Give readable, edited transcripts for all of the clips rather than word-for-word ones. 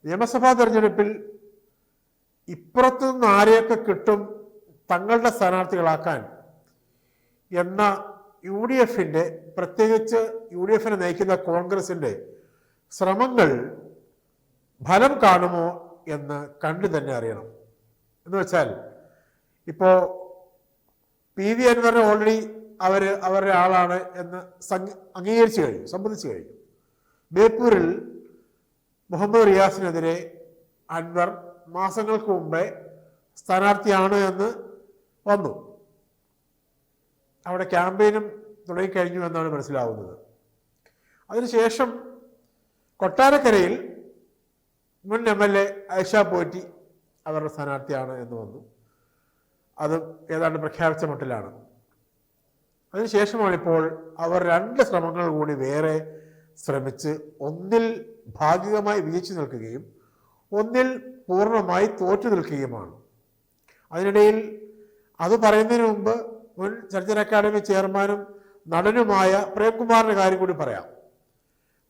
നിയമസഭാ തെരഞ്ഞെടുപ്പിൽ ഇപ്പുറത്തുനിന്ന് ആരെയൊക്കെ കിട്ടും തങ്ങളുടെ സ്ഥാനാർത്ഥികളാക്കാൻ എന്ന യു ഡി എഫിൻ്റെ, പ്രത്യേകിച്ച് യു ഡി എഫിനെ നയിക്കുന്ന കോൺഗ്രസിൻ്റെ ശ്രമങ്ങൾ ഫലം കാണുമോ എന്ന് കണ്ടു തന്നെ അറിയണം. എന്ന് വെച്ചാൽ ഇപ്പോൾ പി വി അൻവറിനെ ഓൾറെഡി അവരുടെ ആളാണ് എന്ന് അംഗീകരിച്ചു കഴിഞ്ഞു, സമ്മതിച്ചു കഴിഞ്ഞു. ബേപ്പൂരിൽ മുഹമ്മദ് റിയാസിനെതിരെ അൻവർ മാസങ്ങൾക്ക് മുമ്പേ സ്ഥാനാർത്ഥിയാണ് എന്ന് വന്നു. അവിടെ ക്യാമ്പയിനും തുടങ്ങിക്കഴിഞ്ഞു എന്നാണ് മനസ്സിലാവുന്നത്. അതിനുശേഷം കൊട്ടാരക്കരയിൽ മുൻ MLA ആയിഷ പോറ്റി അവരുടെ സ്ഥാനാർത്ഥിയാണ് എന്ന് വന്നു. അത് ഏതാണ്ട് പ്രഖ്യാപിച്ച മട്ടിലാണ്. അതിനുശേഷമാണിപ്പോൾ അവർ 2 ശ്രമങ്ങൾ കൂടി വേറെ ശ്രമിച്ച് ഒന്നിൽ ഭാഗികമായി വിജയിച്ചു നിൽക്കുകയും ഒന്നിൽ പൂർണ്ണമായി തോറ്റു നിൽക്കുകയുമാണ്. അതിനിടയിൽ അത് പറയുന്നതിന് മുമ്പ് മുൻ ചലച്ചിത്ര അക്കാദമി ചെയർമാനും നടനുമായ പ്രേംകുമാറിൻ്റെ കാര്യം കൂടി പറയാം.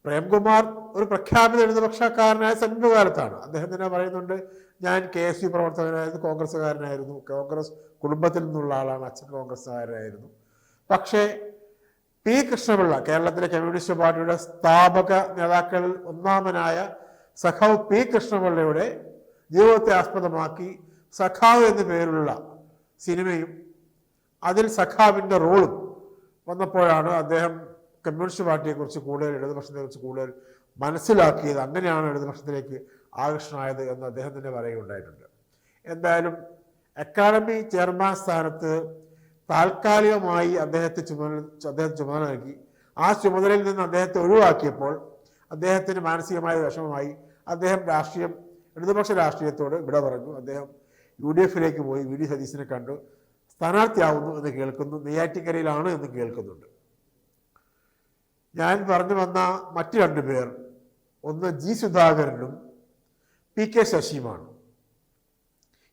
പ്രേംകുമാർ ഒരു പ്രഖ്യാപിത ഇടതുപക്ഷക്കാരനായ സമീപകാലത്താണ്. അദ്ദേഹം തന്നെ പറയുന്നുണ്ട്, ഞാൻ KSU പ്രവർത്തകനായിരുന്നു, കോൺഗ്രസ്സുകാരനായിരുന്നു, കോൺഗ്രസ് കുടുംബത്തിൽ നിന്നുള്ള ആളാണ്, അച്ഛൻ കോൺഗ്രസ്സുകാരനായിരുന്നു. പക്ഷേ പി കൃഷ്ണപിള്ള, കേരളത്തിലെ കമ്മ്യൂണിസ്റ്റ് പാർട്ടിയുടെ സ്ഥാപക നേതാക്കളിൽ ഒന്നാമനായ സഖാവ് പി കൃഷ്ണപിള്ളയുടെ ജീവിതത്തെ ആസ്പദമാക്കി സഖാവ് എന്നു പേരുള്ള സിനിമയും അതിൽ സഖാവിൻ്റെ റോളും വന്നപ്പോഴാണ് അദ്ദേഹം കമ്മ്യൂണിസ്റ്റ് പാർട്ടിയെക്കുറിച്ച് കൂടുതൽ, ഇടതുപക്ഷത്തെക്കുറിച്ച് കൂടുതൽ മനസ്സിലാക്കിയത്. അങ്ങനെയാണ് ഇടതുപക്ഷത്തിലേക്ക് ആകർഷണമായത് എന്ന് അദ്ദേഹം തന്നെ പറയുകയുണ്ടായിട്ടുണ്ട്. എന്തായാലും അക്കാദമി ചെയർമാൻ സ്ഥാനത്ത് താൽക്കാലികമായി അദ്ദേഹത്തെ ചുമതല നൽകി. ആ ചുമതലയിൽ നിന്ന് അദ്ദേഹത്തെ ഒഴിവാക്കിയപ്പോൾ അദ്ദേഹത്തിന് മാനസികമായ വിഷമമായി. അദ്ദേഹം ഇടതുപക്ഷ രാഷ്ട്രീയത്തോട് വിട പറഞ്ഞു. അദ്ദേഹം UDF പോയി VD സതീശനെ കണ്ടു. സ്ഥാനാർത്ഥിയാവുന്നു എന്ന് കേൾക്കുന്നു, നെയ്യാറ്റിൻകരയിലാണ് എന്ന് കേൾക്കുന്നുണ്ട്. ഞാൻ പറഞ്ഞു വന്ന മറ്റു 2 പേർ, ഒന്ന് G സുധാകരനും PK ശശിയുമാണ്.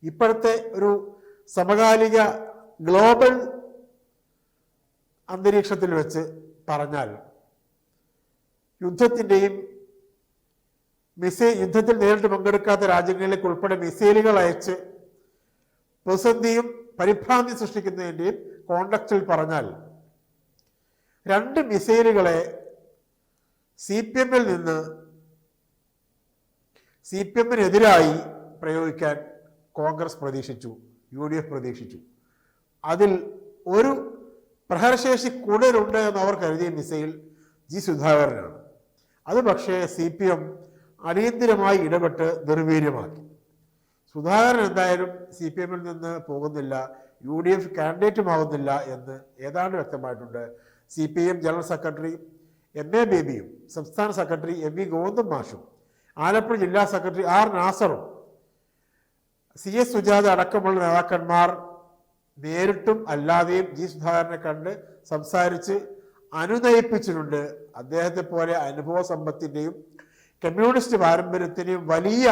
ഇപ്പോഴത്തെ ഒരു സമകാലിക ഗ്ലോബൽ അന്തരീക്ഷത്തിൽ വെച്ച് പറഞ്ഞാൽ യുദ്ധത്തിൻ്റെയും യുദ്ധത്തിൽ നേരിട്ട് പങ്കെടുക്കാത്ത രാജ്യങ്ങളിലേക്ക് ഉൾപ്പെടെ മിസൈലുകൾ അയച്ച് പ്രതിസന്ധിയും പരിഭ്രാന്തി സൃഷ്ടിക്കുന്നതിൻ്റെയും കോണ്ടക്സ്റ്റിൽ പറഞ്ഞാൽ 2 മിസൈലുകളെ CPMൽ നിന്ന് CPMനെതിരായി പ്രയോഗിക്കാൻ കോൺഗ്രസ് പ്രതീക്ഷിച്ചു, UDF പ്രതീക്ഷിച്ചു. അതിൽ ഒരു പ്രഹരശേഷി കൂടുതലുണ്ട് എന്ന് അവർ കരുതിയ മിസൈൽ G സുധാകരനാണ്. അത് പക്ഷേ CPM അടിയന്തിരമായി ഇടപെട്ട് നിർവീര്യമാക്കി. സുധാകരൻ എന്തായാലും CPMൽ നിന്ന് പോകുന്നില്ല, UDF കാൻഡിഡേറ്റുമാകുന്നില്ല എന്ന് ഏതാണ്ട് വ്യക്തമായിട്ടുണ്ട്. CPM ജനറൽ സെക്രട്ടറി MA ബേബിയും സംസ്ഥാന സെക്രട്ടറി MV ഗോവിന്ദൻ മാഷും ആലപ്പുഴ ജില്ലാ സെക്രട്ടറി R നാസറും CS സുജാത അടക്കമുള്ള നേതാക്കന്മാർ നേരിട്ടും അല്ലാതെയും G സുധാകരനെ കണ്ട് സംസാരിച്ച് അനുനയിപ്പിച്ചിട്ടുണ്ട്. അദ്ദേഹത്തെ പോലെ അനുഭവ സമ്പത്തിൻ്റെയും കമ്മ്യൂണിസ്റ്റ് പാരമ്പര്യത്തിൻ്റെയും വലിയ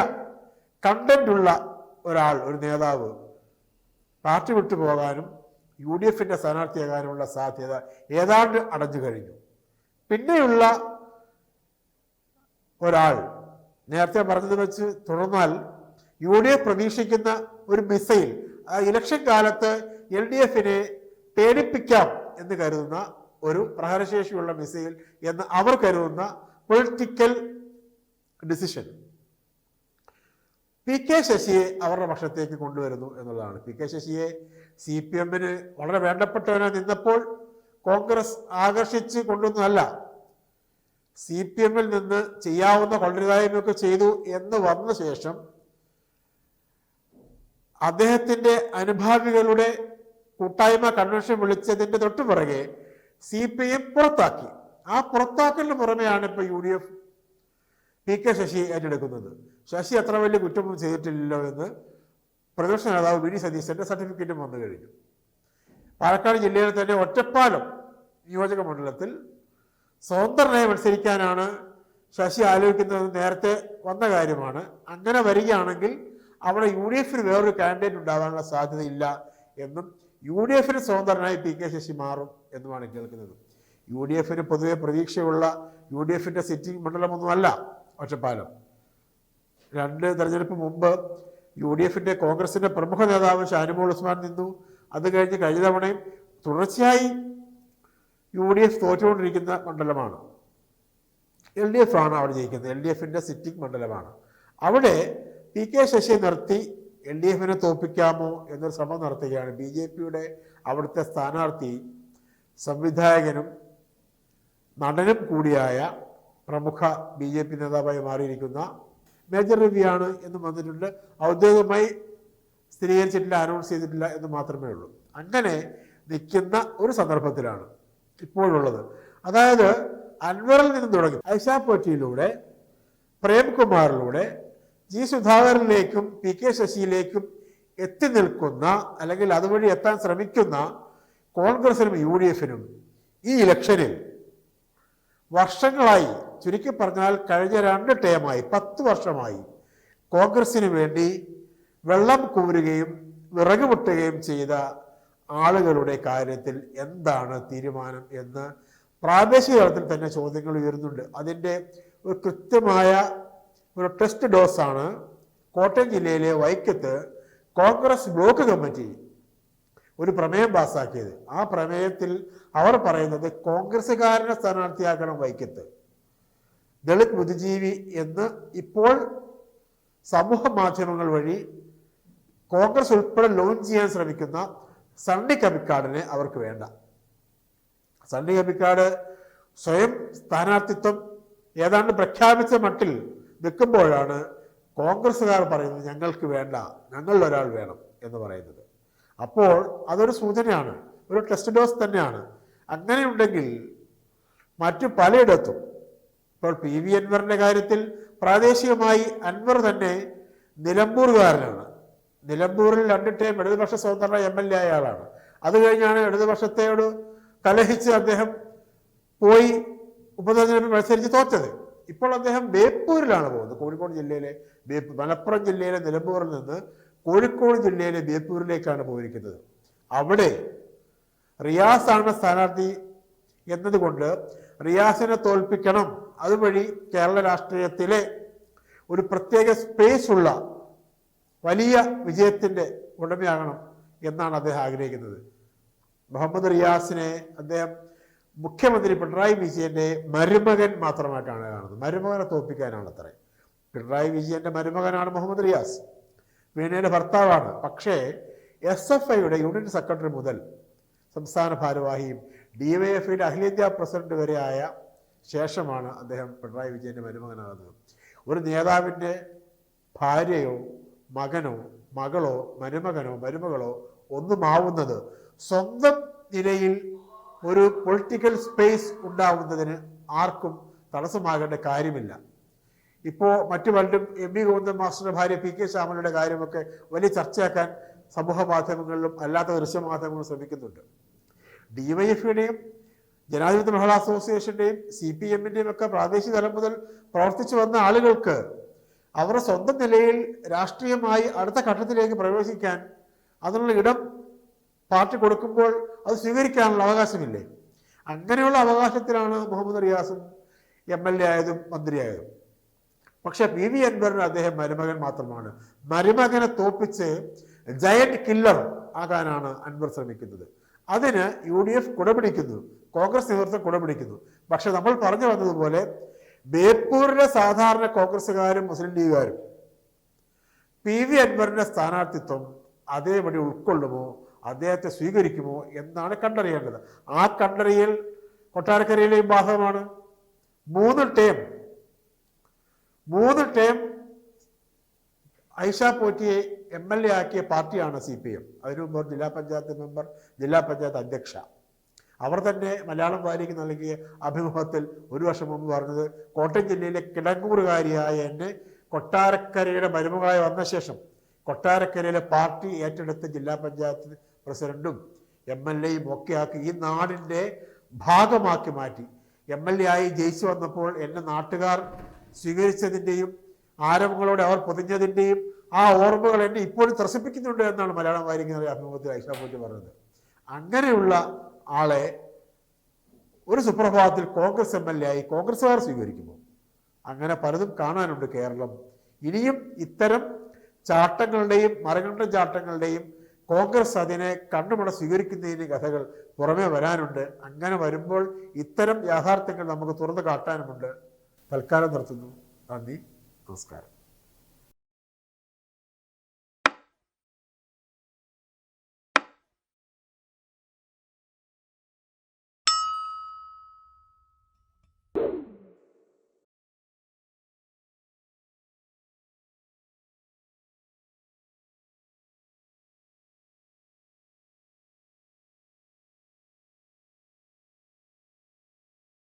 കണ്ടന്റുള്ള ഒരു നേതാവ് പാർട്ടി വിട്ടു പോകാനും UDFന്റെ സ്ഥാനാർത്ഥിയാകാനുമുള്ള സാധ്യത ഏതാണ്ട് അടഞ്ഞു കഴിഞ്ഞു. പിന്നെയുള്ള ഒരാൾ നേരത്തെ പറഞ്ഞത് വെച്ച് തുടർന്നാൽ UDF പ്രതീക്ഷിക്കുന്ന ഒരു മിസൈൽ, ഇലക്ഷൻ കാലത്ത് LDFനെ പേടിപ്പിക്കാം എന്ന് കരുതുന്ന ഒരു പ്രഹരശേഷിയുള്ള മിസൈൽ എന്ന് അവർ കരുതുന്ന പൊളിറ്റിക്കൽ ഡിസിഷൻ PK ശശിയെ അവരുടെ പക്ഷത്തേക്ക് കൊണ്ടുവരുന്നു എന്നുള്ളതാണ്. PK ശശിയെ CPMന് വളരെ വേണ്ടപ്പെട്ടവനായി നിന്നപ്പോൾ കോൺഗ്രസ് ആകർഷിച്ച് കൊണ്ടുവന്നതല്ല, CPMൽ നിന്ന് ചെയ്യാവുന്ന കൊള്ളരുതായ്മയൊക്കെ ചെയ്തു എന്ന് വന്ന ശേഷം അദ്ദേഹത്തിൻ്റെ അനുഭാവികളുടെ കൂട്ടായ്മ കൺവെൻഷൻ വിളിച്ചതിൻ്റെ തൊട്ടു പുറകെ CPM പുറത്താക്കി. ആ പുറത്താക്കലിന് പുറമെയാണ് ഇപ്പോൾ UDF PK ശശി ഏറ്റെടുക്കുന്നത്. ശശി അത്ര വലിയ കുറ്റമൊന്നും ചെയ്തിട്ടില്ലല്ലോ എന്ന് പ്രതിപക്ഷ നേതാവ് VD സതീശന്റെ സർട്ടിഫിക്കറ്റും വന്നു കഴിഞ്ഞു. പാലക്കാട് ജില്ലയിൽ തന്നെ ഒറ്റപ്പാലം നിയോജക മണ്ഡലത്തിൽ സ്വതന്ത്രനായി മത്സരിക്കാനാണ് ശശി ആലോചിക്കുന്നത് നേരത്തെ വന്ന കാര്യമാണ്. അങ്ങനെ വരികയാണെങ്കിൽ അവിടെ UDFന് വേറൊരു കാൻഡിഡേറ്റ് ഉണ്ടാകാനുള്ള സാധ്യതയില്ല എന്നും UDFന് സ്വതന്ത്രനായി PK ശശി മാറും എന്നുമാണ് കേൾക്കുന്നത്. UDFന് പൊതുവെ പ്രതീക്ഷയുള്ള UDFന്റെ സിറ്റിംഗ് മണ്ഡലമൊന്നുമല്ല ഒറ്റപ്പാലം. 2 തെരഞ്ഞെടുപ്പ് മുമ്പ് UDFിൻ്റെ കോൺഗ്രസിൻ്റെ പ്രമുഖ നേതാവ് ഷാനിമോൾ ഉസ്മാൻ നിന്നു. അത് കഴിഞ്ഞ് കഴിഞ്ഞ തവണയും തുടർച്ചയായി UDF തോറ്റുകൊണ്ടിരിക്കുന്ന മണ്ഡലമാണ്. LDF ആണ് അവിടെ ജയിക്കുന്നത്. LDFിൻ്റെ സിറ്റിംഗ് മണ്ഡലമാണ്. അവിടെ PK ശശിയെ നിർത്തി LDFിനെ തോൽപ്പിക്കാമോ എന്നൊരു ശ്രമം നടത്തുകയാണ്. BJPയുടെ അവിടുത്തെ സ്ഥാനാർത്ഥി സംവിധായകനും നടനും കൂടിയായ പ്രമുഖ BJP നേതാവായി മാറിയിരിക്കുന്ന മേജർ രവിയാണ് എന്ന് വന്നിട്ടുണ്ട്. ഔദ്യോഗികമായി സ്ഥിരീകരിച്ചിട്ടില്ല, അനൗൺസ് ചെയ്തിട്ടില്ല എന്ന് മാത്രമേ ഉള്ളൂ. അങ്ങനെ നിൽക്കുന്ന ഒരു സന്ദർഭത്തിലാണ് ഇപ്പോഴുള്ളത്. അതായത് അൻവറിൽ നിന്ന് തുടങ്ങി ഐഷാ പോറ്റിയിലൂടെ, പ്രേംകുമാറിലൂടെ, G സുധാകരനിലേക്കും PK ശശിയിലേക്കും എത്തി നിൽക്കുന്ന, അല്ലെങ്കിൽ അതുവഴി എത്താൻ ശ്രമിക്കുന്ന കോൺഗ്രസിനും UDFിനും ഈ ഇലക്ഷനിൽ വർഷങ്ങളായി, ചുരുക്കി പറഞ്ഞാൽ കഴിഞ്ഞ 2 ടേമായി 10 വർഷമായി കോൺഗ്രസിന് വേണ്ടി വെള്ളം കോരുകയും വിറക് വെട്ടുകയും ചെയ്ത ആളുകളുടെ കാര്യത്തിൽ എന്താണ് തീരുമാനം എന്ന് പ്രാദേശിക തലത്തിൽ തന്നെ ചോദ്യങ്ങൾ ഉയരുന്നുണ്ട്. അതിൻ്റെ ഒരു കൃത്യമായ ഒരു ടെസ്റ്റ് ഡോസാണ് കോട്ടയം ജില്ലയിലെ വൈക്കത്ത് കോൺഗ്രസ് ബ്ലോക്ക് കമ്മിറ്റി ഒരു പ്രമേയം പാസ്സാക്കിയത്. ആ പ്രമേയത്തിൽ അവർ പറയുന്നത് കോൺഗ്രസ്സുകാരനെ സ്ഥാനാർത്ഥിയാക്കണം വൈക്കത്ത്. ദളിത് ബുദ്ധിജീവി എന്ന് ഇപ്പോൾ സമൂഹ മാധ്യമങ്ങൾ വഴി കോൺഗ്രസ് ഉൾപ്പെടെ ലോഞ്ച് ചെയ്യാൻ ശ്രമിക്കുന്ന സണ്ണി കബിക്കാടിനെ അവർക്ക് വേണ്ട. സണ്ണി കബിക്കാട് സ്വയം സ്ഥാനാർത്ഥിത്വം ഏതാണ്ട് പ്രഖ്യാപിച്ച മട്ടിൽ നിൽക്കുമ്പോഴാണ് കോൺഗ്രസ്സുകാർ പറയുന്നത് ഞങ്ങൾക്ക് വേണ്ട, ഞങ്ങളിൽ ഒരാൾ വേണം എന്ന് പറയുന്നത്. അപ്പോൾ അതൊരു സൂചനയാണ്, ഒരു ടെസ്റ്റ് ഡോസ് തന്നെയാണ്. അങ്ങനെയുണ്ടെങ്കിൽ മറ്റു പലയിടത്തും, ഇപ്പോൾ PV അൻവറിൻ്റെ കാര്യത്തിൽ പ്രാദേശികമായി അൻവർ തന്നെ നിലമ്പൂർകാരനാണ്. നിലമ്പൂരിൽ 2 ടേം ഇടതുപക്ഷ സ്വതന്ത്ര MLA ആയ ആളാണ്. അത് കഴിഞ്ഞാണ് ഇടതുപക്ഷത്തോട് കലഹിച്ച് അദ്ദേഹം പോയി ഉപതെരഞ്ഞെടുപ്പിൽ മത്സരിച്ച് തോറ്റത്. ഇപ്പോൾ അദ്ദേഹം ബേപ്പൂരിലാണ് പോകുന്നത്. കോഴിക്കോട് ജില്ലയിലെ മലപ്പുറം ജില്ലയിലെ നിലമ്പൂരിൽ നിന്ന് കോഴിക്കോട് ജില്ലയിലെ ബേപ്പൂരിലേക്കാണ് പോയിരിക്കുന്നത്. അവിടെ റിയാസാണ് സ്ഥാനാർത്ഥി എന്നതുകൊണ്ട് റിയാസിനെ തോൽപ്പിക്കണം, അതുവഴി കേരള രാഷ്ട്രീയത്തിലെ ഒരു പ്രത്യേക സ്പേസ് ഉള്ള വലിയ വിജയത്തിൻ്റെ ഉടമയാകണം എന്നാണ് അദ്ദേഹം ആഗ്രഹിക്കുന്നത്. മുഹമ്മദ് റിയാസിനെ അദ്ദേഹം മുഖ്യമന്ത്രി പിണറായി വിജയൻ്റെ മരുമകൻ മാത്രമായിട്ടാണ് കാണുന്നത്. മരുമകനെ തോൽപ്പിക്കാനാണ് അത്രേ. പിണറായി വിജയൻ്റെ മരുമകനാണ് മുഹമ്മദ് റിയാസ്, വീണയുടെ ഭർത്താവാണ്. പക്ഷേ SFIയുടെ യൂണിറ്റ് സെക്രട്ടറി മുതൽ സംസ്ഥാന ഭാരവാഹിയും DYFIയുടെ അഖിലേന്ത്യാ പ്രസിഡന്റ് വരെ ആയ ശേഷമാണ് അദ്ദേഹം പിണറായി വിജയൻ്റെ മരുമകനാകുന്നത്. ഒരു നേതാവിൻ്റെ ഭാര്യയോ മകനോ മകളോ മരുമകളോ ഒന്നുമാവുന്നത് സ്വന്തം നിലയിൽ ഒരു പൊളിറ്റിക്കൽ സ്പേസ് ഉണ്ടാവുന്നതിന് ആർക്കും തടസ്സമാകേണ്ട കാര്യമില്ല. ഇപ്പോൾ മറ്റു പലരും MV ഗോവിന്ദൻ മാസ്റ്ററുടെ ഭാര്യ PK ശ്യാമലയുടെ കാര്യമൊക്കെ വലിയ ചർച്ചയാക്കാൻ സമൂഹ മാധ്യമങ്ങളിലും അല്ലാത്ത ദൃശ്യമാധ്യമങ്ങളും ശ്രമിക്കുന്നുണ്ട്. DYFIയുടെയും ജനാധിപത്യ മഹിളാ അസോസിയേഷൻ്റെയും CPMൻ്റെയും ഒക്കെ പ്രാദേശിക തലം മുതൽ പ്രവർത്തിച്ചു വന്ന ആളുകൾക്ക് അവരുടെ സ്വന്തം നിലയിൽ രാഷ്ട്രീയമായി അടുത്ത ഘട്ടത്തിലേക്ക് പ്രവേശിക്കാൻ അതിനുള്ള ഇടം പാർട്ടി കൊടുക്കുമ്പോൾ അത് സ്വീകരിക്കാനുള്ള അവകാശമില്ലേ? അങ്ങനെയുള്ള അവകാശത്തിലാണ് മുഹമ്മദ് റിയാസും MLA ആയതും മന്ത്രിയായതും. പക്ഷെ PV അൻവറിന് അദ്ദേഹം മരുമകൻ മാത്രമാണ്. മരുമകനെ തോപ്പിച്ച് ജയന്റ് കില്ലർ ആകാനാണ് അൻവർ ശ്രമിക്കുന്നത്. അതിന് UDF കുടപിടിക്കുന്നു, കോൺഗ്രസ് നേതൃത്വം കുടപിടിക്കുന്നു. പക്ഷെ നമ്മൾ പറഞ്ഞു വന്നതുപോലെ ബേപ്പൂരിലെ സാധാരണ കോൺഗ്രസ്സുകാരും മുസ്ലിം ലീഗുകാരും PV അൻവറിന്റെ സ്ഥാനാർത്ഥിത്വം അതേപടി ഉൾക്കൊള്ളുമോ, അദ്ദേഹത്തെ സ്വീകരിക്കുമോ എന്നാണ് കണ്ടറിയേണ്ടത്. ആ കണ്ടറിയൽ കൊട്ടാരക്കരയിലെയും ബാധകമാണ്. 3 ടേം ഐഷാ പോറ്റിയെ MLA ആക്കിയ പാർട്ടിയാണ് CPM. അതിനു മുമ്പ് ജില്ലാ പഞ്ചായത്ത് മെമ്പർ, ജില്ലാ പഞ്ചായത്ത് അധ്യക്ഷ. അവർ തന്നെ മലയാളം വാരിക്ക് നൽകിയ അഭിമുഖത്തിൽ 1 വർഷം മുമ്പ് പറഞ്ഞത്, കോട്ടയം ജില്ലയിലെ കിടങ്ങൂറുകാരിയായ എന്നെ കൊട്ടാരക്കരയുടെ മരുമകളായി വന്ന ശേഷം കൊട്ടാരക്കരയിലെ പാർട്ടി ഏറ്റെടുത്ത് ജില്ലാ പഞ്ചായത്ത് പ്രസിഡന്റും MLAയും ഒക്കെ ആക്കി ഈ നാടിൻ്റെ ഭാഗമാക്കി മാറ്റി. MLA ആയി ജയിച്ചു വന്നപ്പോൾ എന്നെ നാട്ടുകാർ സ്വീകരിച്ചതിൻ്റെയും ആരവങ്ങളോടെ അവർ പൊതിഞ്ഞതിൻ്റെയും ആ ഓർമ്മകൾ എന്നെ ഇപ്പോഴും ത്രസിപ്പിക്കുന്നുണ്ട് എന്നാണ് മലയാളം വാരിക്കുന്ന അഭിമുഖത്തിൽ ഐഷാ പോറ്റി പറഞ്ഞത്. അങ്ങനെയുള്ള ആളെ ഒരു സുപ്രഭാതത്തിൽ കോൺഗ്രസ് MLA ആയി കോൺഗ്രസ്സുകാർ സ്വീകരിക്കുമോ? അങ്ങനെ പലതും കാണാനുണ്ട് കേരളം ഇനിയും ഇത്തരം ചാട്ടങ്ങളുടെയും മരകണ്ട ചാട്ടങ്ങളുടെയും കോൺഗ്രസ് അതിനെ കണ്ണുമട സ്വീകരിക്കുന്നതിന് കഥകൾ പുറമേ വരാനുണ്ട്. അങ്ങനെ വരുമ്പോൾ ഇത്തരം യാഥാർത്ഥ്യങ്ങൾ നമുക്ക് തുറന്നു കാട്ടാനുമുണ്ട്. തൽക്കാലം നിർത്തുന്നു. നന്ദി, നമസ്കാരം.